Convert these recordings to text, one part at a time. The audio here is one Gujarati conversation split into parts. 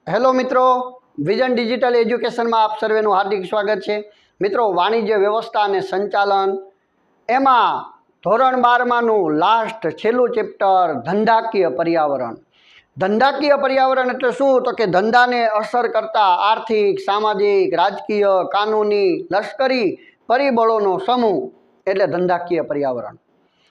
હેલો મિત્રો, વિઝન ડિજિટલ એજ્યુકેશનમાં આપ સર્વેનું હાર્દિક સ્વાગત છે। મિત્રો, વાણિજ્ય વ્યવસ્થા અને સંચાલન એમાં ધોરણ 12માનું લાસ્ટ છેલ્લું ચેપ્ટર ધંધાકીય પર્યાવરણ। ધંધાકીય પર્યાવરણ એટલે શું? તો કે ધંધાને અસર કરતા આર્થિક, સામાજિક, રાજકીય, કાનૂની, લશ્કરી પરિબળોનો સમૂહ એટલે ધંધાકીય પર્યાવરણ।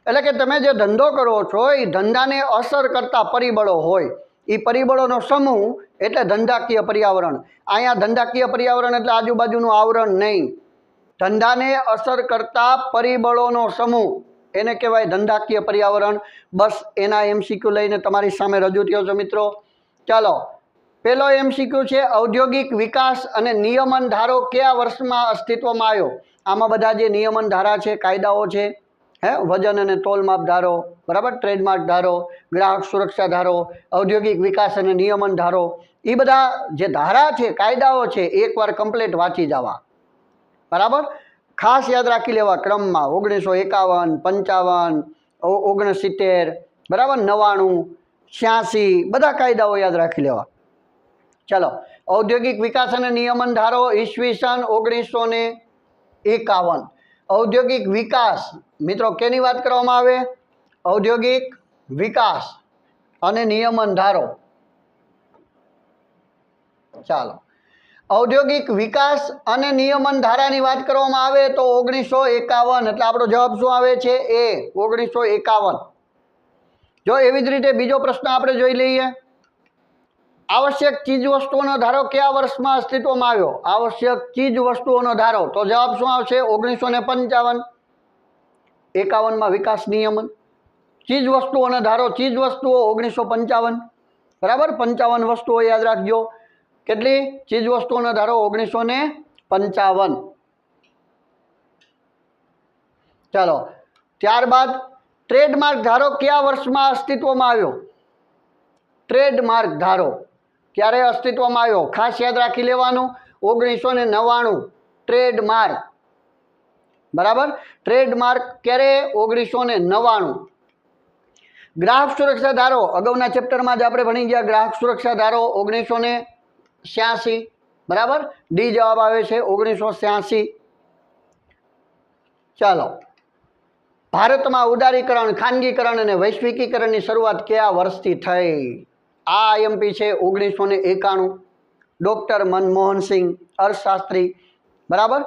એટલે કે તમે જે ધંધો કરો છો એ ધંધાને અસર કરતા પરિબળો હોય, એ પરિબળોનો સમૂહ એટલે ધંધાકીય પર્યાવરણ। અહીંયા ધંધાકીય પર્યાવરણ એટલે આજુબાજુનું આવરણ નહીં, ધંધાને અસર કરતા પરિબળોનો સમૂહ એને કહેવાય ધંધાકીય પર્યાવરણ। બસ એના એમસીક્યુ લઈને તમારી સામે રજૂ થયો છે મિત્રો। ચાલો, પહેલો એમસીક્યુ છે ઔદ્યોગિક વિકાસ અને નિયમન ધારો કયા વર્ષમાં અસ્તિત્વમાં આવ્યો? આમાં બધા જે નિયમન ધારા છે, કાયદાઓ છે, વજન અને તોલ માપ ધારો, બરાબર, ટ્રેડમાર્ક ધારો, ગ્રાહક સુરક્ષા ધારો, ઔદ્યોગિક વિકાસ અને નિયમન ધારો, એ બધા જે ધારા છે, કાયદાઓ છે, એકવાર કમ્પ્લીટ વાંચી જવા, બરાબર। ખાસ યાદ રાખી લેવા ક્રમમાં 1951, 55, 69, બરાબર, 99, 86 બધા કાયદાઓ યાદ રાખી લેવા। ચાલો, ઔદ્યોગિક વિકાસ અને નિયમન ધારો ઈસવીસન 1951। ઔદ્યોગિક વિકાસ મિત્રો કેની વાત કરવામાં આવે? ઔદ્યોગિક વિકાસ અને નિયમન ધારો। ચાલો, ઔદ્યોગિક વિકાસ અને નિયમન ધારાની વાત કરવામાં આવે તો 1951 એટલે આપણો જવાબ શું આવે છે? એ 1951। જો એવી જ રીતે બીજો પ્રશ્ન આપણે જોઈ લઈએ, આવશ્યક ચીજ વસ્તુઓનો ધારો કયા વર્ષમાં અસ્તિત્વમાં આવ્યો? આવશ્યક ચીજ વસ્તુઓનો ધારો, તો જવાબ શું આવશે? 1955। 51માં વિકાસ નિયમન, ચીજ વસ્તુઓનો ધારો, ચીજ વસ્તુઓ 1955, બરાબર, 55 વસ્તુઓ યાદ રાખજો। કેટલી? ચીજ વસ્તુઓનો ધારો 1955। ચાલો, ત્યારબાદ ટ્રેડમાર્ક ધારો કયા વર્ષમાં અસ્તિત્વમાં આવ્યો? ટ્રેડમાર્ક ધારો ક્યારે અસ્તિત્વમાં આવ્યો? ખાસ યાદ રાખી લેવાનું, 1999 ટ્રેડમાર્ક, બરાબર, ટ્રેડમાર્ક ક્યારે? 1999। ગ્રાહક સુરક્ષા ધારો અગાઉના ચેપ્ટરમાં જ આપણે ભણી ગયા, ગ્રાહક સુરક્ષા ધારો 1986, બરાબર, ડી જવાબ આવે છે 1986। ચાલો, ભારતમાં ઉદારીકરણ, ખાનગીકરણ અને વૈશ્વિકીકરણની શરૂઆત કયા વર્ષથી થઈ? આ આઈએમપી છે 1991। ડૉક્ટર મનમોહનસિંહ અર્થશાસ્ત્રી, બરાબર,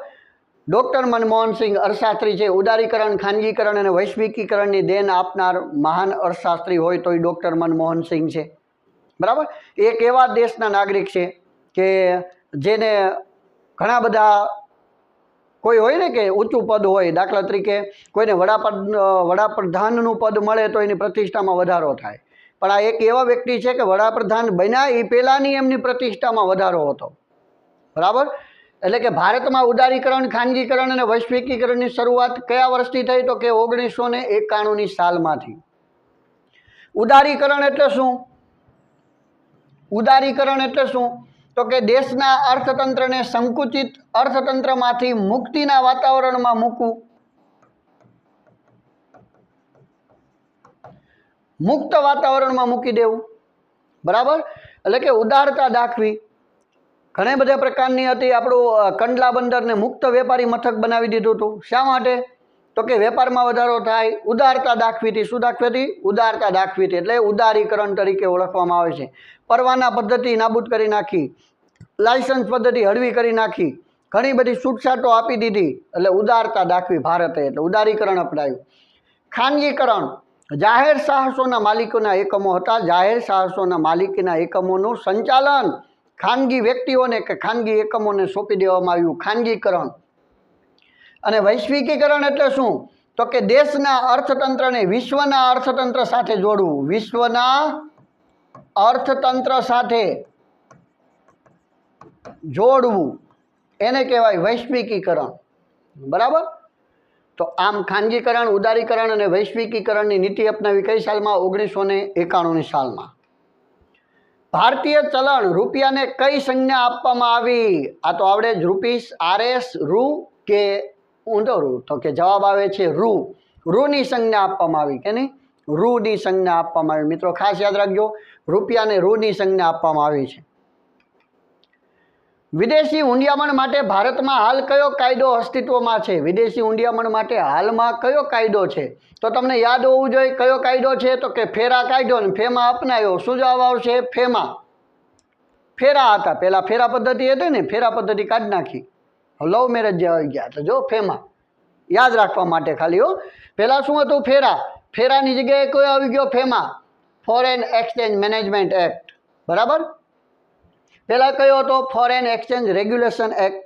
ડૉક્ટર મનમોહનસિંહ અર્થશાસ્ત્રી છે। ઉદારીકરણ, ખાનગીકરણ અને વૈશ્વિકીકરણની દેન આપનાર મહાન અર્થશાસ્ત્રી હોય તો એ ડૉક્ટર મનમોહનસિંહ છે, બરાબર। એક એવા દેશના નાગરિક છે કે જેને ઘણા બધા કોઈ હોય ને કે ઊંચું પદ હોય, દાખલા તરીકે કોઈને વડાપ્રધાનનું પદ મળે તો એની પ્રતિષ્ઠામાં વધારો થાય, પણ આ એક એવા વ્યક્તિ છે કે વડાપ્રધાન બન્યા એ પહેલાંની એમની પ્રતિષ્ઠામાં વધારો હતો, બરાબર। એટલે કે ભારતમાં ઉદારીકરણ, ખાનગીકરણ અને વૈશ્વિકીકરણની શરૂઆત કયા વર્ષથી થઈ? તો કે 1991ની સાલમાંથી। ઉદારીકરણ એટલે શું? ઉદારીકરણ એટલે શું? તો કે દેશના અર્થતંત્રને સંકુચિત અર્થતંત્રમાંથી મુક્તિના વાતાવરણમાં મૂકવું, મુક્ત વાતાવરણમાં મૂકી દેવું, બરાબર। એટલે કે ઉદારતા દાખવી। ઘણા બધા પ્રકારની હતી, આપણું કંડલા બંદરને મુક્ત વેપારી મથક બનાવી દીધું હતું। શા માટે? તો કે વેપારમાં વધારો થાય, ઉદારતા દાખવી હતી। શું દાખવી હતી? ઉદારતા દાખવી હતી, એટલે ઉદારીકરણ તરીકે ઓળખવામાં આવે છે। પરવાના પદ્ધતિ નાબૂદ કરી નાખી, લાયસન્સ પદ્ધતિ હળવી કરી નાખી, ઘણી બધી છૂટછાટો આપી દીધી, એટલે ઉદારતા દાખવી ભારતે, એટલે ઉદારીકરણ અપનાવ્યું। ખાનગીકરણ, જાહેર સાહસોના માલિકોના એકમો હતા, જાહેર સાહસોના માલિકીના એકમોનું સંચાલન ખાનગી વ્યક્તિઓને કે ખાનગી એકમોને સોંપી દેવામાં આવ્યું, ખાનગીકરણ। અને વૈશ્વિકીકરણ એટલે શું? તો કે દેશના અર્થતંત્રને વિશ્વના અર્થતંત્ર સાથે જોડવું, વિશ્વના અર્થતંત્ર સાથે જોડવું એને કહેવાય વૈશ્વિકીકરણ, બરાબર। તો આમ ખાનગીકરણ, ઉદારીકરણ અને વૈશ્વિકીકરણની નીતિ અપનાવી કઈ સાલમાં? 1991ની સાલમાં। ભારતીય ચલણ રૂપિયાને કઈ સંજ્ઞા આપવામાં આવી? આ તો આવડે જ, રૂપીસ, આરએસ, રૂ કે ઊંધો રૂ? તો કે જવાબ આવે છે રૂ। રૂની સંજ્ઞા આપવામાં આવી, કે નહીં? રૂની સંજ્ઞા આપવામાં આવી। મિત્રો ખાસ યાદ રાખજો, રૂપિયાને રૂની સંજ્ઞા આપવામાં આવી છે। વિદેશી હુંડિયામણ માટે ભારતમાં હાલ કયો કાયદો અસ્તિત્વમાં છે? વિદેશી હુંડિયામણ માટે હાલમાં કયો કાયદો છે? તો તમને યાદ હોવું જોઈએ કયો કાયદો છે, તો કે ફેરા કાયદો, ને ફેમાં અપનાવ્યો. શું જવાબ આવશે? ફેમાં. ફેરા હતા પહેલાં, ફેરા પદ્ધતિ હતી ને, ફેરા પદ્ધતિ કાઢી નાખી, લવ મેરેજ જે આવી ગયા. તો જો ફેમાં યાદ રાખવા માટે ખાલી હો. પહેલાં શું હતું? ફેરા. ફેરાની જગ્યાએ કયો આવી ગયો? ફેમાં, ફોરેન એક્સચેન્જ મેનેજમેન્ટ એક્ટ. બરાબર. પહેલાં કયો હતો? Foreign exchange regulation act.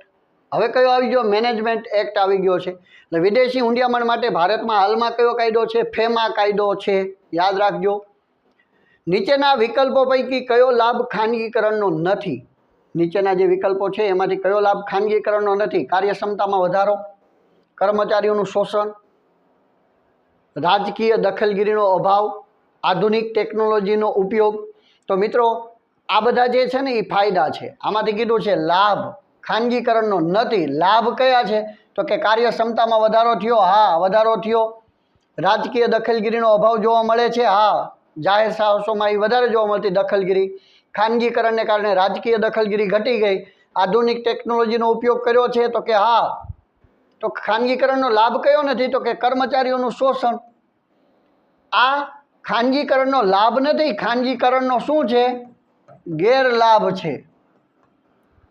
હવે કયો આવી ગયો? મેનેજમેન્ટ એક્ટ આવી ગયો છે. એટલે વિદેશી હુંડિયામણ માટે ભારતમાં હાલમાં કયો કાયદો છે? ફેમા કાયદો છે. યાદ રાખજો. નીચેના વિકલ્પો પૈકી કયો લાભ ખાનગીકરણનો નથી? નીચેના જે વિકલ્પો છે એમાંથી કયો લાભ ખાનગીકરણનો નથી? કાર્યક્ષમતામાં વધારો, કર્મચારીઓનું શોષણ, રાજકીય દખલગીરીનો અભાવ, આધુનિક ટેકનોલોજીનો ઉપયોગ. તો મિત્રો આ બધા જે છે ને એ ફાયદા છે. આમાંથી કીધું છે લાભ ખાનગીકરણનો નથી. લાભ કયા છે? તો કે કાર્યક્ષમતામાં વધારો થયો, હા વધારો થયો. રાજકીય દખલગીરીનો અભાવ જોવા મળે છે, હા જાહેર સાહસોમાં એ વધારે જોવા મળતી દખલગીરી. ખાનગીકરણને કારણે રાજકીય દખલગીરી ઘટી ગઈ. આધુનિક ટેકનોલોજીનો ઉપયોગ કર્યો છે, તો કે હા. તો ખાનગીકરણનો લાભ કયો નથી? તો કે કર્મચારીઓનું શોષણ. આ ખાનગીકરણનો લાભ નથી, ખાનગીકરણનો શું છે? ગેરલાભ છે.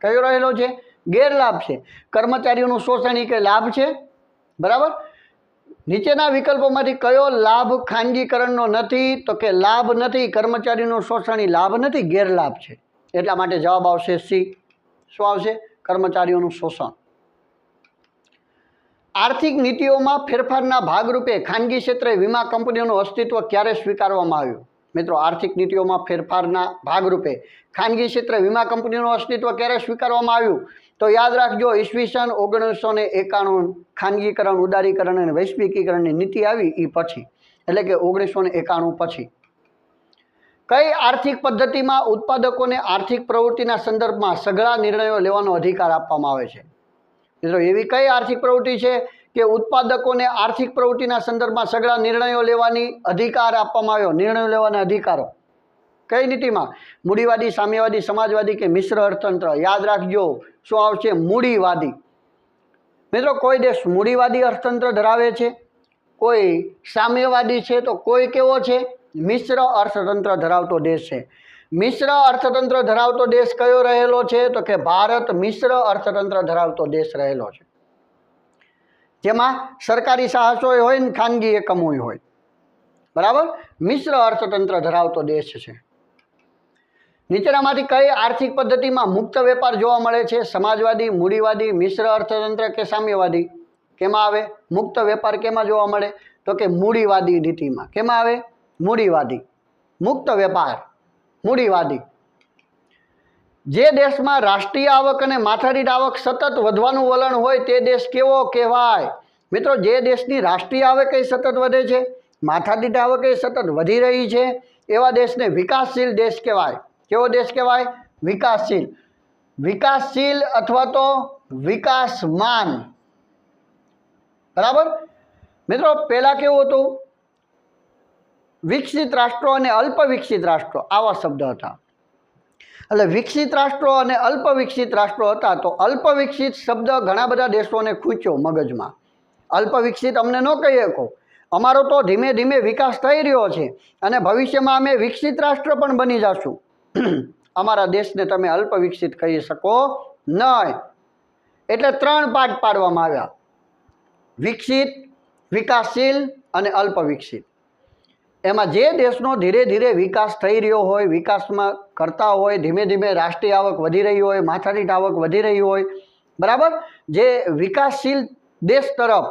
કયો રહેલો છે? ગેરલાભ છે. કર્મચારીઓનું શોષણ એ કંઈ લાભ છે? બરાબર. નીચેના વિકલ્પોમાંથી કયો લાભ ખાનગીકરણનો નથી? તો કે લાભ નથી. કર્મચારીનું શોષણ એ લાભ નથી, ગેરલાભ છે. એટલા માટે જવાબ આવશે સી. શું આવશે? કર્મચારીઓનું શોષણ. આર્થિક નીતિઓમાં ફેરફારના ભાગરૂપે ખાનગી ક્ષેત્રે વીમા કંપનીઓનું અસ્તિત્વ ક્યારે સ્વીકારવામાં આવ્યું? મિત્રો આર્થિક નીતિઓમાં ફેરફારના ભાગરૂપે ખાનગી ક્ષેત્રે વીમા કંપનીઓનું અસ્તિત્વ ક્યારે સ્વીકારવામાં આવ્યું? તો યાદ રાખજો, ઈસવીસન 1991 ખાનગીકરણ, ઉદારીકરણ અને વૈશ્વિકીકરણની નીતિ આવી એ પછી, એટલે કે 1991 પછી. કઈ આર્થિક પદ્ધતિમાં ઉત્પાદકોને આર્થિક પ્રવૃત્તિના સંદર્ભમાં સઘળા નિર્ણયો લેવાનો અધિકાર આપવામાં આવે છે? મિત્રો એવી કઈ આર્થિક પ્રવૃત્તિ છે કે ઉત્પાદકોને આર્થિક પ્રવૃત્તિના સંદર્ભમાં સઘળા નિર્ણયો લેવાની અધિકાર આપવામાં આવ્યો? નિર્ણયો લેવાના અધિકારો કઈ નીતિમાં? મૂડીવાદી, સામ્યવાદી, સમાજવાદી કે મિશ્ર અર્થતંત્ર? યાદ રાખજો, શું આવશે? મૂડીવાદી. મિત્રો કોઈ દેશ મૂડીવાદી અર્થતંત્ર ધરાવે છે, કોઈ સામ્યવાદી છે, તો કોઈ કેવો છે? મિશ્ર અર્થતંત્ર ધરાવતો દેશ છે. મિશ્ર અર્થતંત્ર ધરાવતો દેશ કયો રહેલો છે? તો કે ભારત મિશ્ર અર્થતંત્ર ધરાવતો દેશ રહેલો છે, જેમાં સરકારી સાહસો હોય ને ખાનગી એકમો હોય. બરાબર. મિશ્ર અર્થતંત્ર ધરાવતો દેશ છે. નીચેનામાંથી કઈ આર્થિક પદ્ધતિમાં મુક્ત વેપાર જોવા મળે છે? સમાજવાદી, મૂડીવાદી, મિશ્ર અર્થતંત્ર કે સામ્યવાદી? કેમાં આવે? મુક્ત વેપાર કેમાં જોવા મળે? તો કે મૂડીવાદી નીતિમાં. કેમાં આવે? મૂડીવાદી. મુક્ત વેપાર, મૂડીવાદી. જે દેશમાં રાષ્ટ્રીય આવક અને માથાદીઠ આવક સતત વધવાનું વલણ હોય તે દેશ કેવો કહેવાય? મિત્રો જે દેશની રાષ્ટ્રીય આવક એ સતત વધે છે, માથાદીઠ આવક એ સતત વધી રહી છે, એવા દેશને વિકાસશીલ દેશ કહેવાય. કેવો દેશ કહેવાય? વિકાસશીલ. વિકાસશીલ અથવા તો વિકાસમાન. બરાબર. મિત્રો પહેલાં કેવું હતું? વિકસિત રાષ્ટ્રો અને અલ્પ વિકસિત રાષ્ટ્રો આવા શબ્દ હતા. એટલે વિકસિત રાષ્ટ્રો અને અલ્પ વિકસિત રાષ્ટ્રો હતા. તો અલ્પ વિકસિત શબ્દ ઘણા બધા દેશોને ખૂંચ્યો મગજમાં. અલ્પ વિકસિત અમને ન કહી શકો, અમારો તો ધીમે ધીમે વિકાસ થઈ રહ્યો છે અને ભવિષ્યમાં અમે વિકસિત રાષ્ટ્ર પણ બની જશું. અમારા દેશને તમે અલ્પ વિકસિત કહી શકો નહીં. એટલે 3 પાર્ટ પાડવામાં આવ્યા: વિકસિત, વિકાસશીલ અને અલ્પ વિકસિત. એમાં જે દેશનો ધીરે ધીરે વિકાસ થઈ રહ્યો હોય, વિકાસમાં કરતા હોય, ધીમે ધીમે રાષ્ટ્રીય આવક વધી રહી હોય, માથાદીઠ આવક વધી રહી હોય, બરાબર, જે વિકાસશીલ દેશ તરફ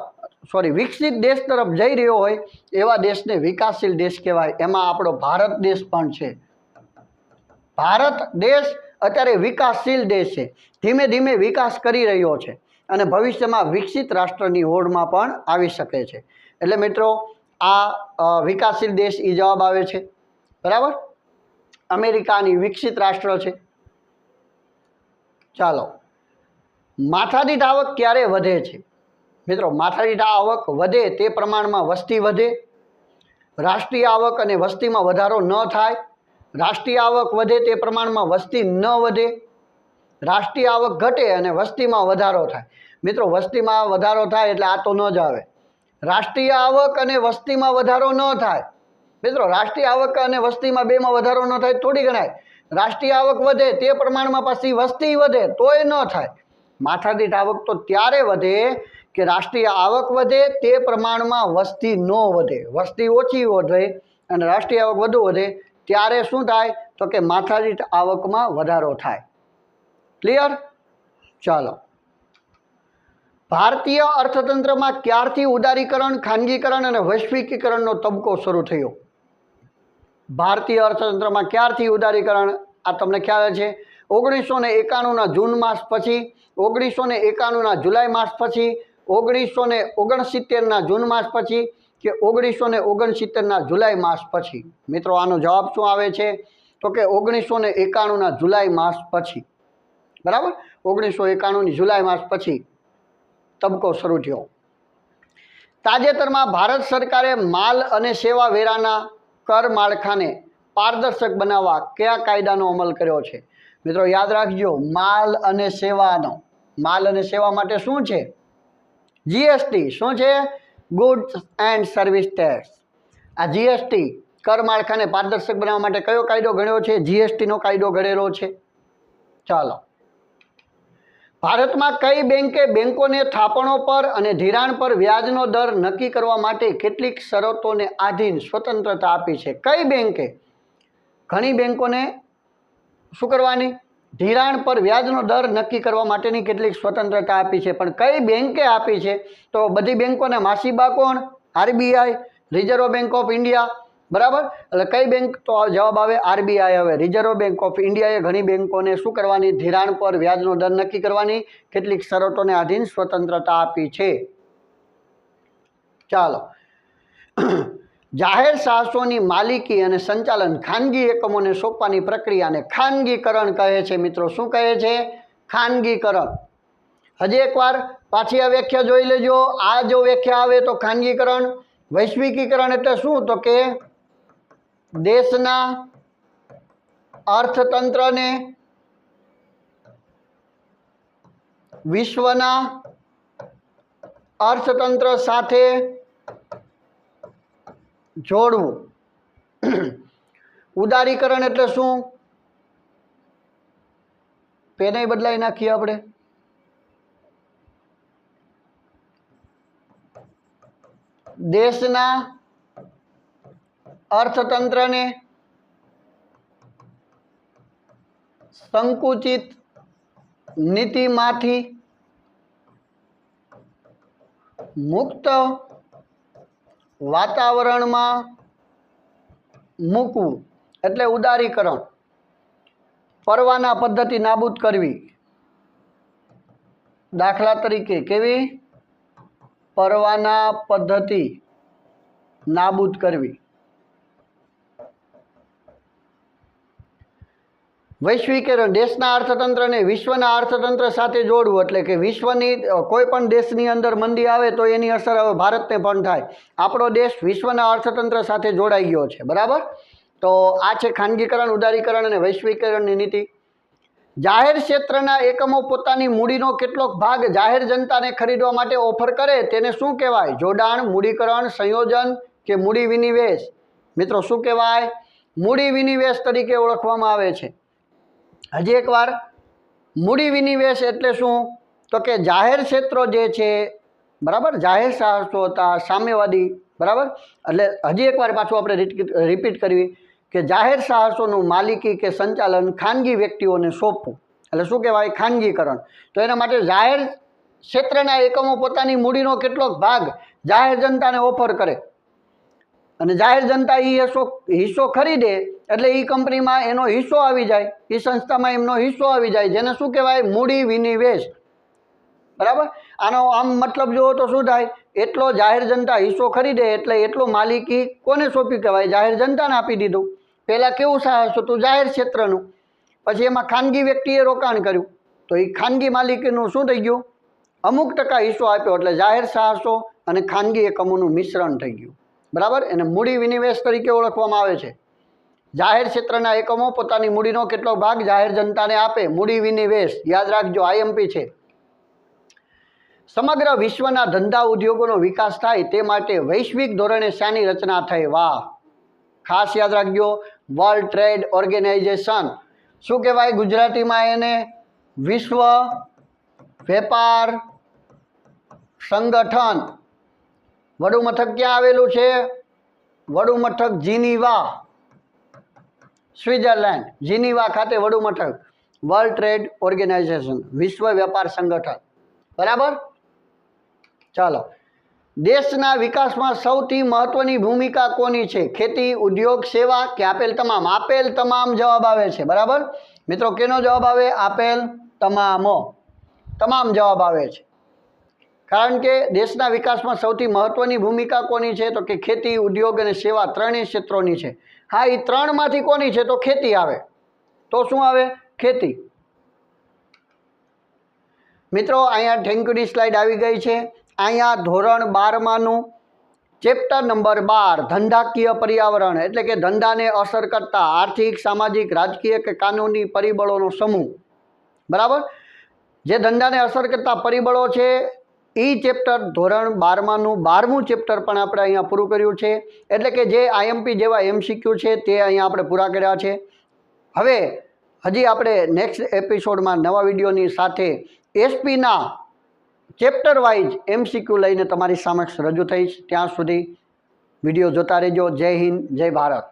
વિકસિત દેશ તરફ જઈ રહ્યો હોય એવા દેશને વિકાસશીલ દેશ કહેવાય. એમાં આપણો ભારત દેશ પણ છે. ભારત દેશ અત્યારે વિકાસશીલ દેશ છે, ધીમે ધીમે વિકાસ કરી રહ્યો છે અને ભવિષ્યમાં વિકસિત રાષ્ટ્રની હોડમાં પણ આવી શકે છે. એટલે મિત્રો આ વિકાસશીલ દેશ એ જવાબ આવે છે. બરાબર. અમેરિકાની વિકસિત રાષ્ટ્ર છે. ચાલો, માથાદીઠ આવક ક્યારે વધે છે? મિત્રો માથાદીઠ આવક વધે તે પ્રમાણમાં વસ્તી વધે. રાષ્ટ્રીય આવક અને વસ્તીમાં વધારો ન થાય. રાષ્ટ્રીય આવક વધે તે પ્રમાણમાં વસ્તી ન વધે. રાષ્ટ્રીય આવક ઘટે અને વસ્તીમાં વધારો થાય. મિત્રો વસ્તીમાં વધારો થાય એટલે આ તો ન જ આવે. રાષ્ટ્રીય આવક અને વસ્તીમાં વધારો ન થાય. મિત્રો રાષ્ટ્રીય આવક અને વસ્તીમાં બેમાં વધારો ન થાય થોડી ગણાય. રાષ્ટ્રીય આવક વધે તે પ્રમાણમાં પાછી વસ્તી વધે તોય ન થાય. માથાદીઠ આવક તો ત્યારે વધે કે રાષ્ટ્રીય આવક વધે તે પ્રમાણમાં વસ્તી ન વધે. વસ્તી ઓછી વધે અને રાષ્ટ્રીય આવક વધુ વધે ત્યારે શું થાય તો કે માથાદીઠ આવકમાં વધારો થાય. ક્લિયર? ચાલો. ભારતીય અર્થતંત્રમાં ક્યારથી ઉદારીકરણ, ખાનગીકરણ અને વૈશ્વિકીકરણનો તબક્કો શરૂ થયો? ભારતીય અર્થતંત્રમાં ક્યારથી ઉદારીકરણ? આ તમને ખ્યાલ છે. 1991ના જૂન માસ પછી, 1991ના જુલાઈ માસ પછી, 1969ના જૂન માસ પછી કે 1969ના જુલાઈ માસ પછી? મિત્રો આનો જવાબ શું આવે છે તો કે 1991ના જુલાઈ માસ પછી. બરાબર, 1991ની જુલાઈ માસ પછી તબક્કો શરૂ થયો. તાજેતરમાં ભારત સરકારે માલ અને સેવા વેરાના કર માળખાને પારદર્શક બનાવવા કયા કાયદાનો અમલ કર્યો છે? મિત્રો યાદ રાખજો, માલ અને સેવાનો, માલ અને સેવા માટે શું છે? જીએસટી. શું છે? Goods and service tax. આ જીએસટી કર માળખાને પારદર્શક બનાવવા માટે કયો કાયદો ઘડ્યો છે? જીએસટીનો કાયદો ઘડેલો છે. ચાલો. ભારતમાં કઈ બેંકે બેંકોને થાપણો પર અને ધિરાણ પર વ્યાજનો દર નક્કી કરવા માટે કેટલીક શરતોને આધીન સ્વતંત્રતા આપી છે? કઈ બેંકે? ઘણી બેંકોને શું કરવાની? ધિરાણ પર વ્યાજનો દર નક્કી કરવા માટેની કેટલીક સ્વતંત્રતા આપી છે. પણ કઈ બેંકે આપી છે? તો બધી બેંકોને માસીબા કોણ? RBI, reserve bank of India. બરાબર, એટલે કઈ બેંક? તો જવાબ આવે આરબીઆઈ. હવે રિઝર્વ બેંક ઓફ ઇન્ડિયાએ ઘણી બેંકોને શું કરવાની? ધિરાણ પર વ્યાજનો દર નક્કી કરવાની કેટલીક શરતોને આધીન સ્વતંત્રતા આપી છે. ચાલો. જાહેર સાહસોની માલિકી અને સંચાલન ખાનગી એકમોને સોંપવાની પ્રક્રિયાને ખાનગીકરણ કહે છે. મિત્રો શું કહે છે? ખાનગીકરણ. હજી એકવાર પાછી આ વ્યાખ્યા જોઈ લેજો. આ જો વ્યાખ્યા આવે તો ખાનગીકરણ. વૈશ્વિકીકરણ એટલે શું? તો કે દેશના અર્થતંત્રને વિશ્વના અર્થતંત્ર સાથે જોડવું. ઉદારીકરણ એટલે શું? પેને બદલાઈ નાખીએ આપણે. દેશના અર્થતંત્રને સંકુચિત નીતિમાંથી મુક્ત વાતાવરણમાં મૂકવું એટલે ઉદારીકરણ. પરવાના પદ્ધતિ નાબૂદ કરવી. દાખલા તરીકે કેવી? પરવાના પદ્ધતિ નાબૂદ કરવી. વૈશ્વિકીકરણ દેશના અર્થતંત્રને વિશ્વના અર્થતંત્ર સાથે જોડવું એટલે કે વિશ્વની કોઈ પણ દેશની અંદર મંદી આવે તો એની અસર હવે ભારતને પણ થાય. આપણો દેશ વિશ્વના અર્થતંત્ર સાથે જોડાઈ ગયો છે. બરાબર, તો આ છે ખાનગીકરણ, ઉદારીકરણ અને વૈશ્વિકીકરણની નીતિ. જાહેર ક્ષેત્રના એકમો પોતાની મૂડીનો કેટલોક ભાગ જાહેર જનતાને ખરીદવા માટે ઓફર કરે તેને શું કહેવાય? જોડાણ, મૂડીકરણ, સંયોજન કે મૂડી વિનિવેશ? મિત્રો શું કહેવાય? મૂડી વિનિવેશ તરીકે ઓળખવામાં આવે છે. હજી એકવાર, મૂડી વિનિવેશ એટલે શું? તો કે જાહેર ક્ષેત્રો જે છે, બરાબર, જાહેર સાહસો હતા સામ્યવાદી. બરાબર, એટલે હજી એકવાર પાછું આપણે રિપીટ કરવી કે જાહેર સાહસોનું માલિકી કે સંચાલન ખાનગી વ્યક્તિઓને સોંપવું એટલે શું કહેવાય? ખાનગીકરણ. તો એના માટે જાહેર ક્ષેત્રના એકમો પોતાની મૂડીનો કેટલોક ભાગ જાહેર જનતાને ઓફર કરે અને જાહેર જનતા એ હિસ્સો ખરીદે એટલે એ કંપનીમાં એનો હિસ્સો આવી જાય, એ સંસ્થામાં એમનો હિસ્સો આવી જાય, જેને શું કહેવાય? મૂડી વિનિવેશ. બરાબર, આનો આમ મતલબ જુઓ તો શું થાય? એટલો જાહેર જનતા હિસ્સો ખરીદે એટલે એટલો માલિકી કોને સોંપી કહેવાય? જાહેર જનતાને આપી દીધું. પહેલાં કેવું સાહસ હતું? જાહેર ક્ષેત્રનું. પછી એમાં ખાનગી વ્યક્તિએ રોકાણ કર્યું તો એ ખાનગી માલિકીનું શું થઈ ગયું? અમુક ટકા હિસ્સો આપ્યો એટલે જાહેર સાહસો અને ખાનગી એકમોનું મિશ્રણ થઈ ગયું. બરાબર, એને મૂડી વિનિવેશ તરીકે ઓળખવામાં આવે છે. જાહેર ક્ષેત્રના એકમો પોતાની મૂડીનો કેટલો ભાગ જાહેર જનતાને આપે, મૂડી વિનિવેશ, યાદ રાખજો આઈએમપી છે. સમગ્ર વિશ્વના ધંધા ઉદ્યોગોનો વિકાસ થાય તે માટે વૈશ્વિક ધોરણે શાની રચના થઈ? વાહ, ખાસ યાદ રાખજો, વર્લ્ડ ટ્રેડ ઓર્ગેનાઇઝેશન. શું કહેવાય ગુજરાતીમાં એને? વિશ્વ વેપાર સંગઠન. વડું મથક ક્યાં આવેલું છે? વડું મથક જીનીવા, સ્વિટ્ઝરલેન્ડ. જીનીવા ખાતે વડું મથક. વર્લ્ડ ટ્રેડ ઓર્ગેનાઇઝેશન, વિશ્વ વેપાર સંગઠન. બરાબર. ચાલો, દેશના વિકાસમાં સૌથી મહત્વની ભૂમિકા કોની છે? ખેતી, ઉદ્યોગ, સેવા કે આપેલ તમામ? આપેલ તમામ જવાબ આવે છે. બરાબર મિત્રો, કેનો જવાબ આવે? આપેલ તમામ. તમામ જવાબ આવે છે. કારણ કે દેશના વિકાસમાં સૌથી મહત્વની ભૂમિકા કોની છે? તો કે ખેતી, ઉદ્યોગ અને સેવા ત્રણેય ક્ષેત્રોની છે. હા, એ ત્રણમાંથી કોની છે? તો ખેતી આવે. તો શું આવે? ખેતી. મિત્રો અહીંયા થેન્ક યુની સ્લાઇડ આવી ગઈ છે. અહીંયા ધોરણ 12માંનું ચેપ્ટર નંબર 12 ધંધાકીય પર્યાવરણ એટલે કે ધંધાને અસર કરતા આર્થિક, સામાજિક, રાજકીય કે કાનૂની પરિબળોનો સમૂહ. બરાબર. જે ધંધાને અસર કરતા પરિબળો છે એ ચેપ્ટર ધોરણ 12માંનું 12મું ચેપ્ટર પણ આપણે અહીંયા પૂરું કર્યું છે. એટલે કે જે આઈએમપી જેવા એમસીક્યુ છે તે અહીંયા આપણે પૂરા કર્યા છે. હવે હજી આપણે નેક્સ્ટ એપિસોડમાં નવા વિડીયોની સાથે એસપીના ચેપ્ટર વાઇઝ એમસીક્યુ લઈને તમારી સમક્ષ રજૂ થઈશ. ત્યાં સુધી વિડીયો જોતા રહેજો. જય હિન્દ, જય ભારત.